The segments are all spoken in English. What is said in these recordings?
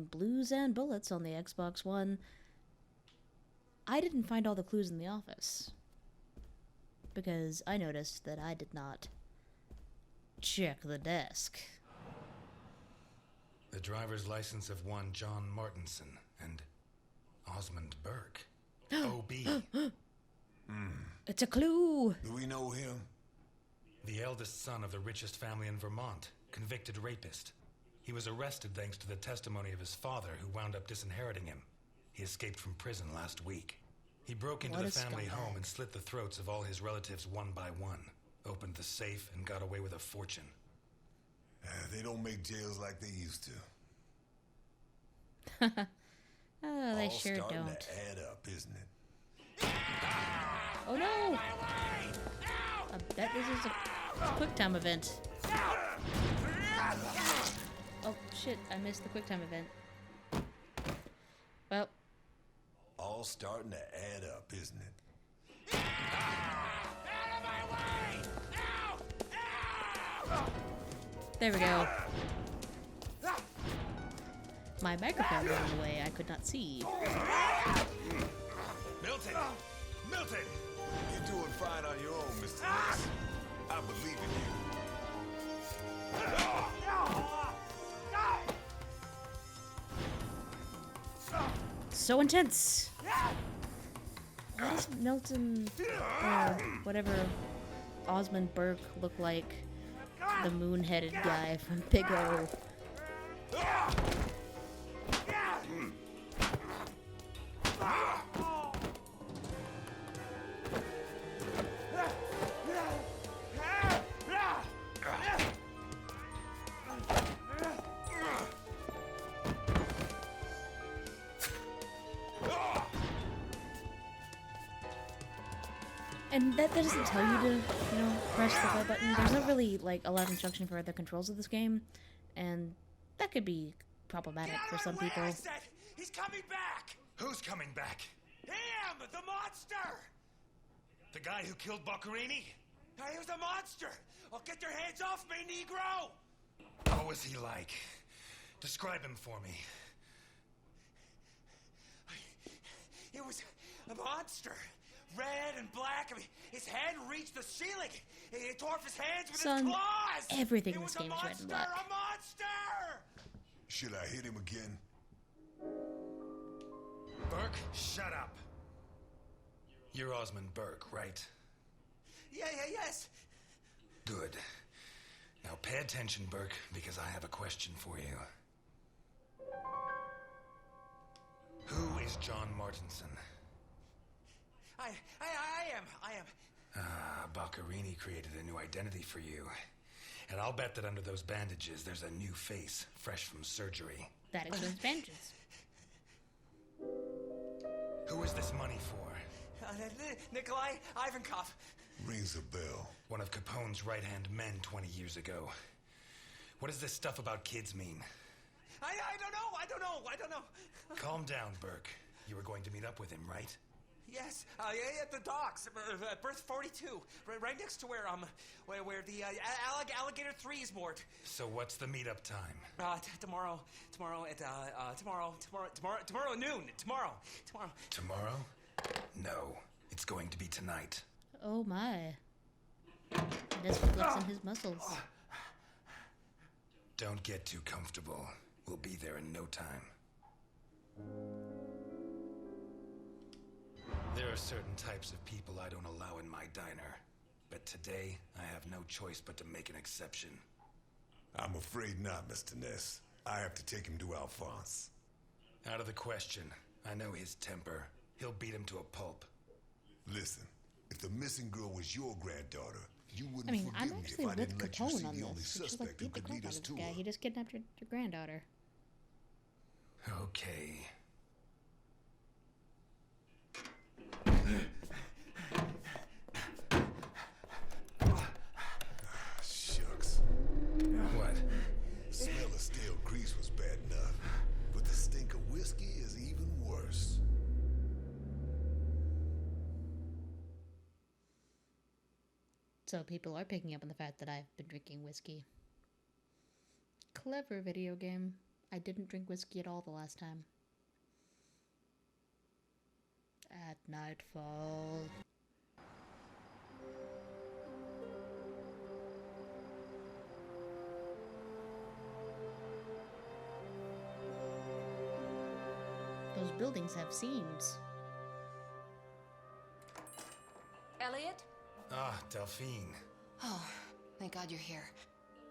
playing Blues and Bullets on the Xbox One, I didn't find all the clues in the office. Because I noticed that I did not check the desk. The driver's license of one John Martinson and Osmond Burke. O.B. It's a clue! Do we know him? The eldest son of the richest family in Vermont, convicted rapist. He was arrested thanks to the testimony of his father, who wound up disinheriting him. He escaped from prison last week. He broke into the family home and slit the throats of all his relatives one by one, opened the safe, and got away with a fortune. They don't make jails like they used to. Oh, they All sure starting don't. to add up, isn't it? Oh no! I bet this is a QuickTime event. Oh shit, I missed the QuickTime event. Well. All starting to add up, isn't it? There we go. My microphone was in the way, I could not see. Milton! Milton! You're doing fine on your own, Mr. Ness. I believe in you. So intense! What does Milton, or whatever Osmond Burke look like? The moon-headed guy from Big O. And that doesn't tell you to, press the Y button. There's not really, like, a lot of instruction for the controls of this game, and that could be problematic for some people. I said, he's coming back! Who's coming back? Him! The monster! The guy who killed Boccherini? He was a monster! Oh, get your hands off me, Negro! What was he like? Describe him for me. He was a monster. Red and black. I mean, his head reached the ceiling. He tore off his hands with his claws. Everything in this game is red and black. A monster! Should I hit him again? Burke, shut up. You're Osmond Burke, right? Yes. Good. Now pay attention, Burke, because I have a question for you. Who is John Martinson? I am. Boccherini created a new identity for you. And I'll bet that under those bandages, there's a new face, fresh from surgery. That explains bandages. Who is this money for? Nikolai Ivankov. Rings a bell. One of Capone's right-hand men 20 years ago. What does this stuff about kids mean? I don't know. Calm down, Burke. You were going to meet up with him, right? Yes, at the docks, berth 42, right next to where the Alligator 3 is moored. So what's the meetup time? Tomorrow noon. Tomorrow. Tomorrow? No, it's going to be tonight. Oh my. This flexing his muscles. Don't get too comfortable. We'll be there in no time. There are certain types of people I don't allow in my diner. But today, I have no choice but to make an exception. I'm afraid not, Mr. Ness. I have to take him to Alphonse. Out of the question. I know his temper. He'll beat him to a pulp. Listen, if the missing girl was your granddaughter, you wouldn't I'm forgive me actually if I with didn't let you Capone see on the only this. She's like, suspect who beat the could crap lead out us of to this guy. her. He just kidnapped your granddaughter. Okay. Shucks. What? The smell of stale grease was bad enough, but the stink of whiskey is even worse. So people are picking up on the fact that I've been drinking whiskey. Clever video game. I didn't drink whiskey at all the last time. At nightfall. Those buildings have seams. Elliot? Ah, Delphine. Oh, thank God you're here.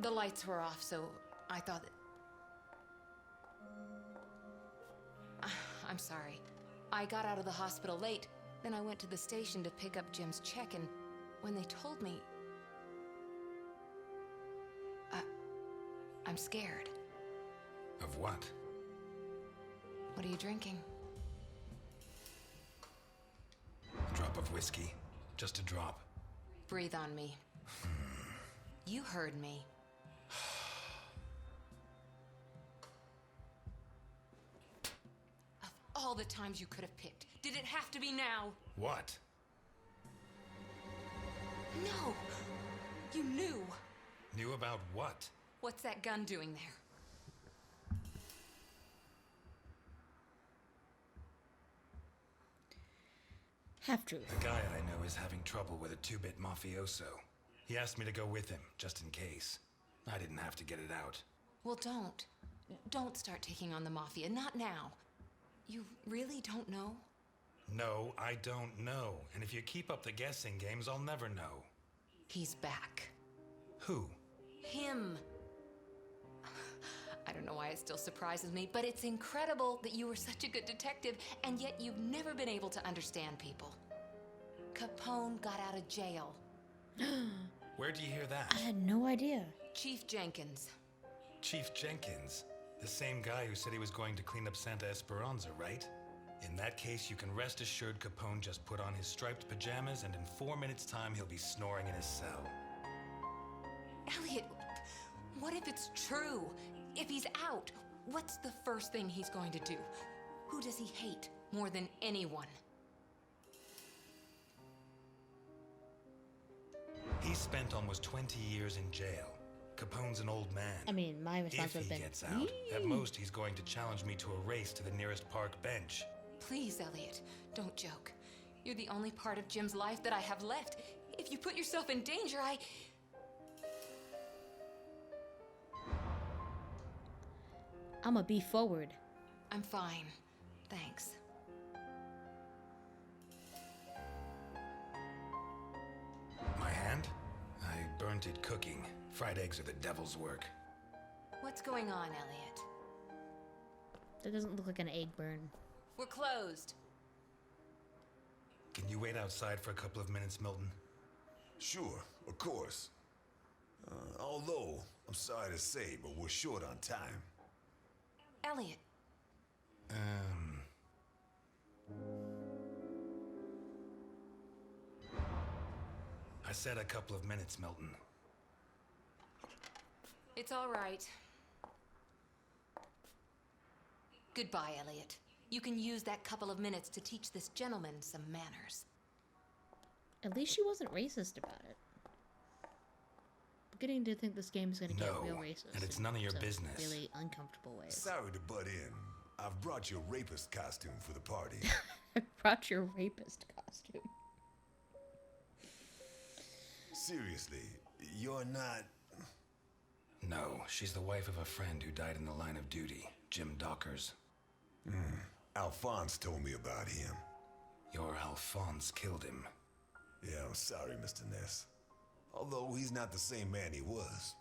The lights were off, so I thought that... I'm sorry. I got out of the hospital late, then I went to the station to pick up Jim's check, and when they told me... I'm scared. Of what? What are you drinking? A drop of whiskey. Just a drop. Breathe on me. You heard me. Of all the times you could have picked, did it have to be now? What? No! You knew! Knew about what? What's that gun doing there? Half-truth. The guy I know is having trouble with a two-bit mafioso. He asked me to go with him, just in case. I didn't have to get it out. Well, don't. Don't start taking on the Mafia. Not now. You really don't know? No, I don't know. And if you keep up the guessing games, I'll never know. He's back. Who? Him. I don't know why it still surprises me, but it's incredible that you were such a good detective, and yet you've never been able to understand people. Capone got out of jail. Where'd you hear that? I had no idea. Chief Jenkins. Chief Jenkins. The same guy who said he was going to clean up Santa Esperanza, right? In that case, you can rest assured Capone just put on his striped pajamas, and in 4 minutes' time, he'll be snoring in his cell. Elliot, what if it's true? If he's out, what's the first thing he's going to do? Who does he hate more than anyone? He spent almost 20 years in jail. Capone's an old man. I mean, my response If would he have been, gets out, at most he's going to challenge me to a race to the nearest park bench. Please, Elliot, don't joke. You're the only part of Jim's life that I have left. If you put yourself in danger, I'ma be forward. I'm fine. Thanks. My hand? I burnt it cooking. Fried eggs are the devil's work. What's going on, Elliot? That doesn't look like an egg burn. We're closed. Can you wait outside for a couple of minutes, Milton? Sure, of course. Although, I'm sorry to say, but we're short on time. Elliot, I said a couple of minutes, Milton. it's all right. Goodbye, Elliot. You can use that couple of minutes to teach this gentleman some manners. At least she wasn't racist about it. Beginning to think this game is gonna get No, real racist. and it's in none of your some business. Really uncomfortable ways. Sorry to butt in. I've brought your rapist costume for the party. I brought your rapist costume. Seriously, you're not... No, she's the wife of a friend who died in the line of duty, Jim Dockers. Alphonse told me about him. Your Alphonse killed him. Yeah, I'm sorry, Mr. Ness. Although he's not the same man he was.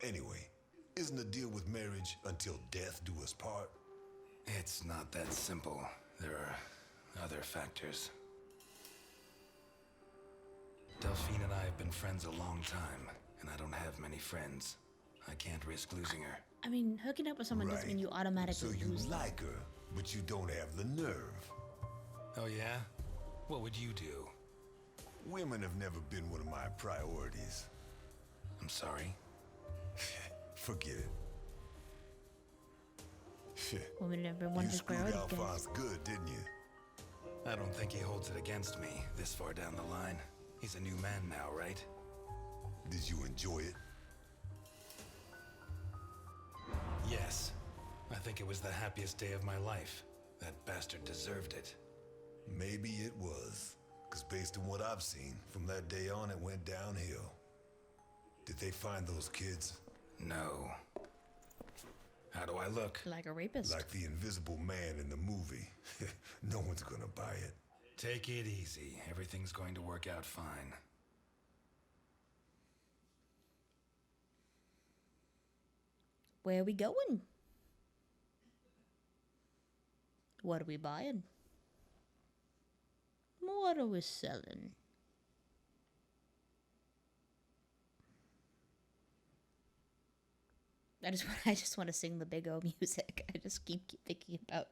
Anyway, isn't the deal with marriage until death do us part? It's not that simple. There are other factors. Delphine and I have been friends a long time, and I don't have many friends. I can't risk losing her. I mean, hooking up with someone doesn't mean you automatically So you lose them. like her, but you don't have the nerve. Oh yeah? What would you do? Women have never been one of my priorities. I'm sorry. Forget it. Women never You wanted his screwed priorities, guys. Alphonse good, didn't you? I don't think he holds it against me this far down the line. He's a new man now, right? Did you enjoy it? Yes. I think it was the happiest day of my life. That bastard deserved it. Maybe it was. Because based on what I've seen, from that day on it went downhill. Did they find those kids? No. How do I look? Like a rapist. Like the Invisible Man in the movie. No one's gonna buy it. Take it easy. Everything's going to work out fine. Where are we going? What are we buying? What are we selling? I just want to sing the Big O music. I just keep thinking about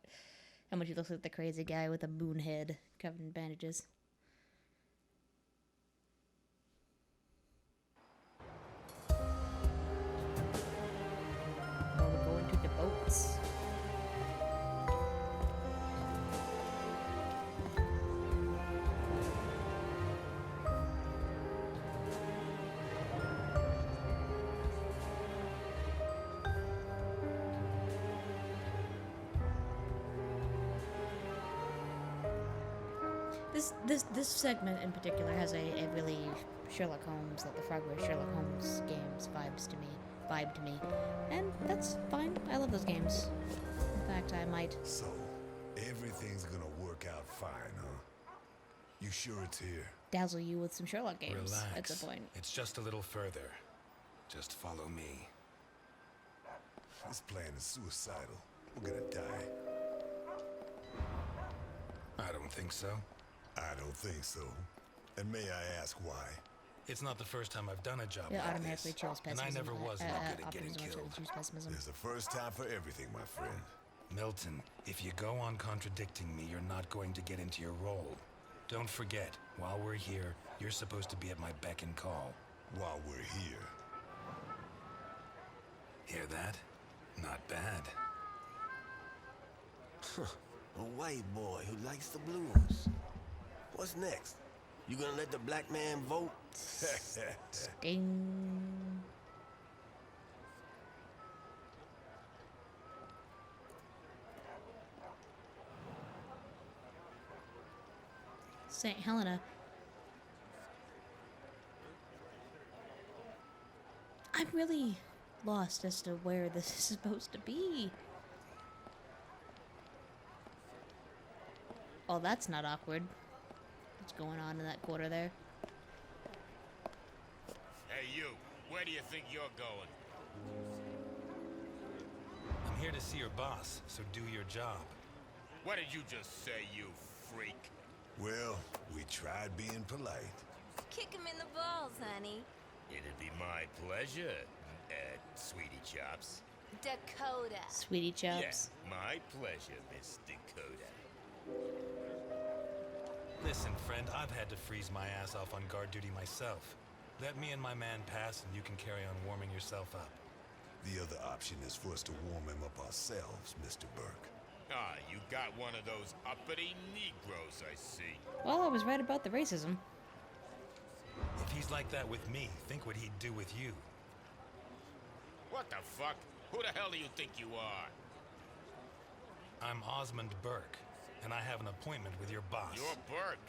how much he looks like the crazy guy with a moon head covered in bandages. Oh, we're going to the boats. This segment in particular has a really Sherlock Holmes, like the Frogwares Sherlock Holmes games vibe to me, and that's fine. I love those games. In fact, I might. So, everything's gonna work out fine, huh? You sure it's here? Dazzle you with some Sherlock games Relax. at some point. It's just a little further. Just follow me. This plan is suicidal. We're gonna die. I don't think so. I don't think so. And may I ask why? It's not the first time I've done a job It like automatically this. kills And I pessimism. never was any good at getting optimism killed. also choose pessimism. There's a first time for everything, my friend. Milton, if you go on contradicting me, you're not going to get into your role. Don't forget, while we're here, you're supposed to be at my beck and call. While we're here. Hear that? Not bad. A white boy who likes the blues. What's next? You gonna let the black man vote? Ding. St. Helena. I'm really lost as to where this is supposed to be. Oh, that's not awkward. What's going on in that quarter there? Hey, you. Where do you think you're going? I'm here to see your boss, so do your job. What did you just say, you freak? Well, we tried being polite. Kick him in the balls, honey. It'd be my pleasure, Sweetie Chops. Dakota. Sweetie Chops. Yes, my pleasure, Miss Dakota. Listen, friend, I've had to freeze my ass off on guard duty myself. Let me and my man pass, and you can carry on warming yourself up. The other option is for us to warm him up ourselves, Mr. Burke. Ah, you got one of those uppity Negroes, I see. Well, I was right about the racism. If he's like that with me, think what he'd do with you. What the fuck? Who the hell do you think you are? I'm Osmond Burke, and I have an appointment with your boss. You're Burke.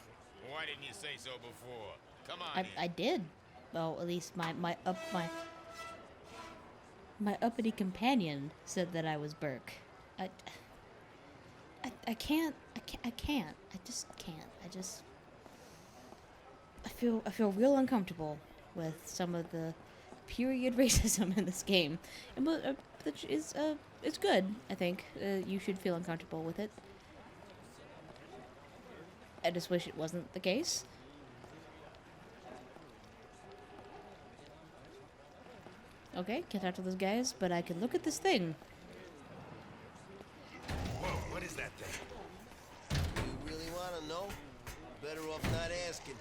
Why didn't you say so before? Come on I did. Well, at least my uppity companion said that I was Burke. I can't. I just can't. I feel real uncomfortable with some of the period racism in this game, and which is it's good. I think you should feel uncomfortable with it. I just wish it wasn't the case. Okay, can't talk to those guys, but I can look at this thing. Whoa, what is that thing? You really wanna know? Better off not asking.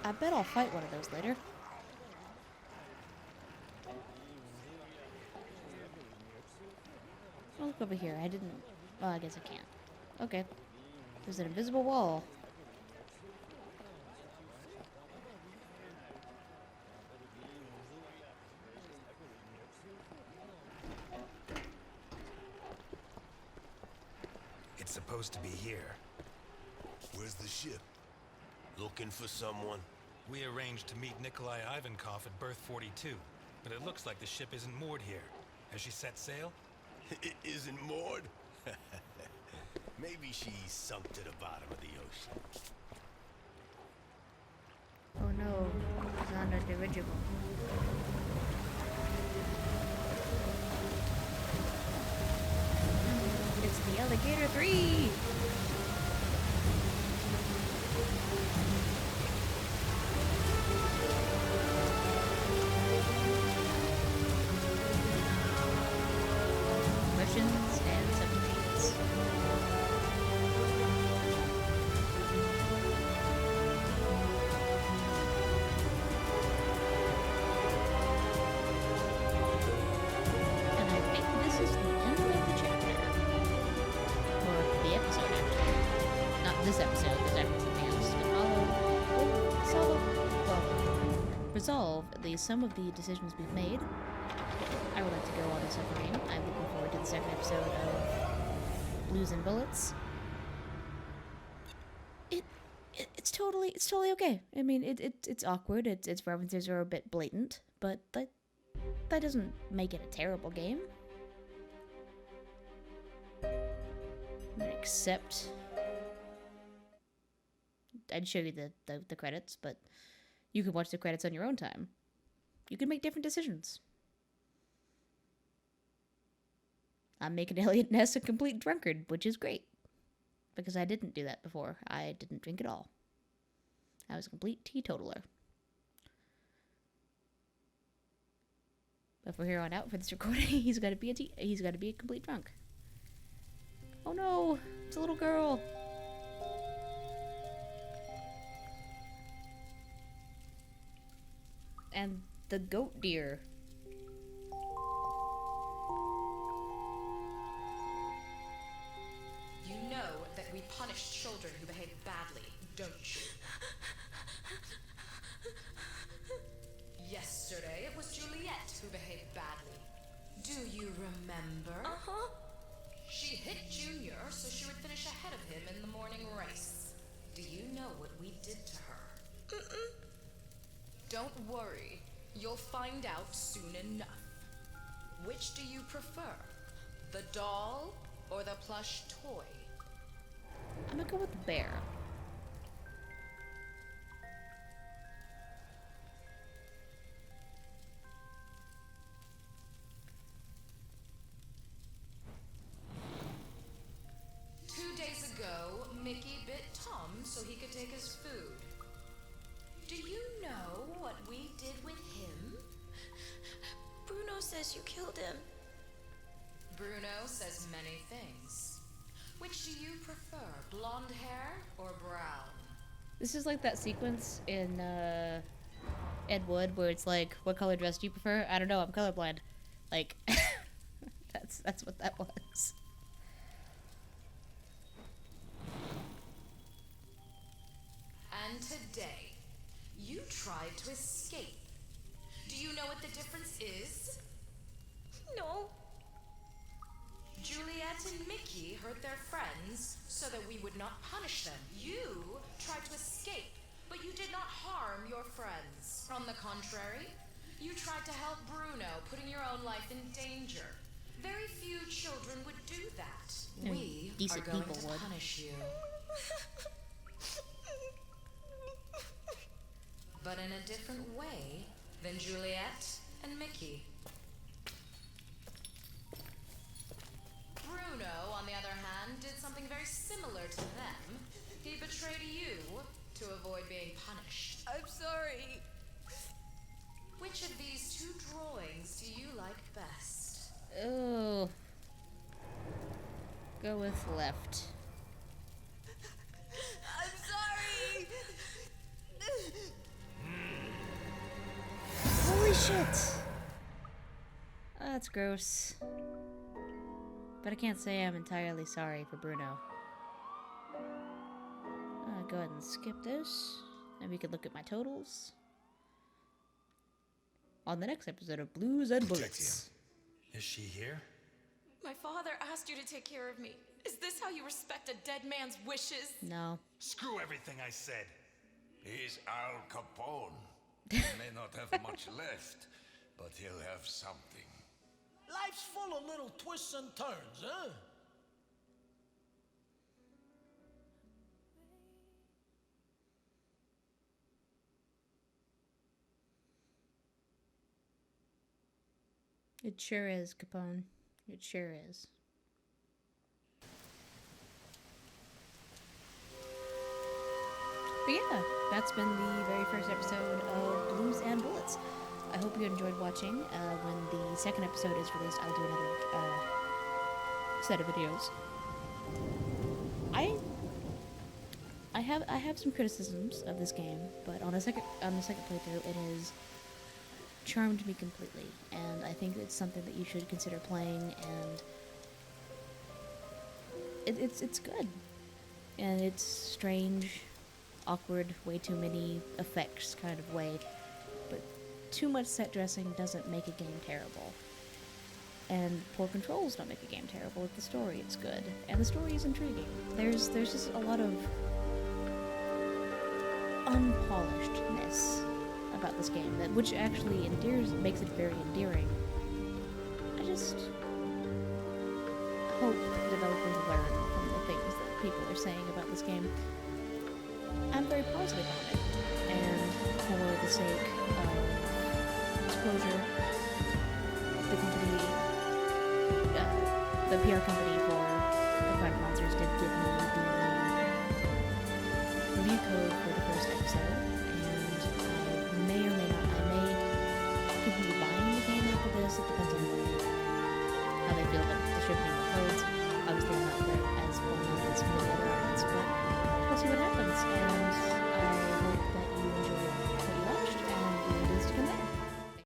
I bet I'll fight one of those later. I'll look over here. I didn't... Well, I guess I can't. Okay. There's an invisible wall. It's supposed to be here. Where's the ship? Looking for someone? We arranged to meet Nikolai Ivankov at berth 42, but it looks like the ship isn't moored here. Has she set sail? It isn't moored? Maybe she sunk to the bottom of the ocean. Oh no, it's not a dirigible. It's the Alligator 3! Russians and submarines. And I think this is the end of the chapter. Or the episode, actually. Not this episode, there's actually something else to follow. Resolve at least some of the decisions we've made. I would like to go on the submarine. I'm looking forward to the second episode of Blues and Bullets. It's totally okay. I mean, it's awkward. Its references are a bit blatant, but that doesn't make it a terrible game. Except, I'd show you the credits, but you can watch the credits on your own time. You can make different decisions. I'm making Elliot Ness a complete drunkard, which is great. Because I didn't do that before. I didn't drink at all. I was a complete teetotaler. But from here on out for this recording, he's got to be a complete drunk. Oh no, it's a little girl. And the goat deer. You know that we punish children who behave badly, don't you? Yesterday, it was Juliet who behaved badly. Do you remember? Uh-huh. She hit Junior so she would finish ahead of him in the morning race. Do you know what we did to her? Mm-mm. Don't worry. You'll find out soon enough. Which do you prefer? The doll or the plush toy? I'm gonna go with the bear. Mickey bit Tom so he could take his food. Do you know what we did with him? Bruno says you killed him. Bruno says many things. Which do you prefer, blonde hair or brown? This is like that sequence in Ed Wood where it's like, what color dress do you prefer? I don't know, I'm colorblind. Like, that's what that was. And today, you tried to escape. Do you know what the difference is? No. Juliet and Mickey hurt their friends so that we would not punish them. You tried to escape, but you did not harm your friends. On the contrary, you tried to help Bruno, putting your own life in danger. Very few children would do that. We are decent going people to would. punish you. But in a different way than Juliet and Mickey. Bruno, on the other hand, did something very similar to them. He betrayed you to avoid being punished. I'm sorry. Which of these two drawings do you like best? Oh. Go with left. I'm sorry. Holy shit! Oh, that's gross. But I can't say I'm entirely sorry for Bruno. Go ahead and skip this. And we could look at my totals. On the next episode of Blues and Bullets. Is she here? My father asked you to take care of me. Is Is this how you respect a dead man's wishes? No. Screw everything I said. He's Al Capone. He may not have much left, but he'll have something. Life's full of little twists and turns, huh? It sure is, Capone. It sure is. But yeah, that's been the very first episode of Blues and Bullets. I hope you enjoyed watching. When the second episode is released, I'll do another set of videos. I have some criticisms of this game, but on the second playthrough, it has charmed me completely, and I think it's something that you should consider playing. And it's good, and it's strange, awkward, way too many effects kind of way, but too much set dressing doesn't make a game terrible. And poor controls don't make a game terrible. With the story, it's good, and the story is intriguing. There's just a lot of unpolishedness about this game, which actually makes it very endearing. I just hope developers learn from the things that people are saying about this game. I'm very positive on it, and for the sake of disclosure, the PR company for Aquatic Monsters did give me the review code for the first episode,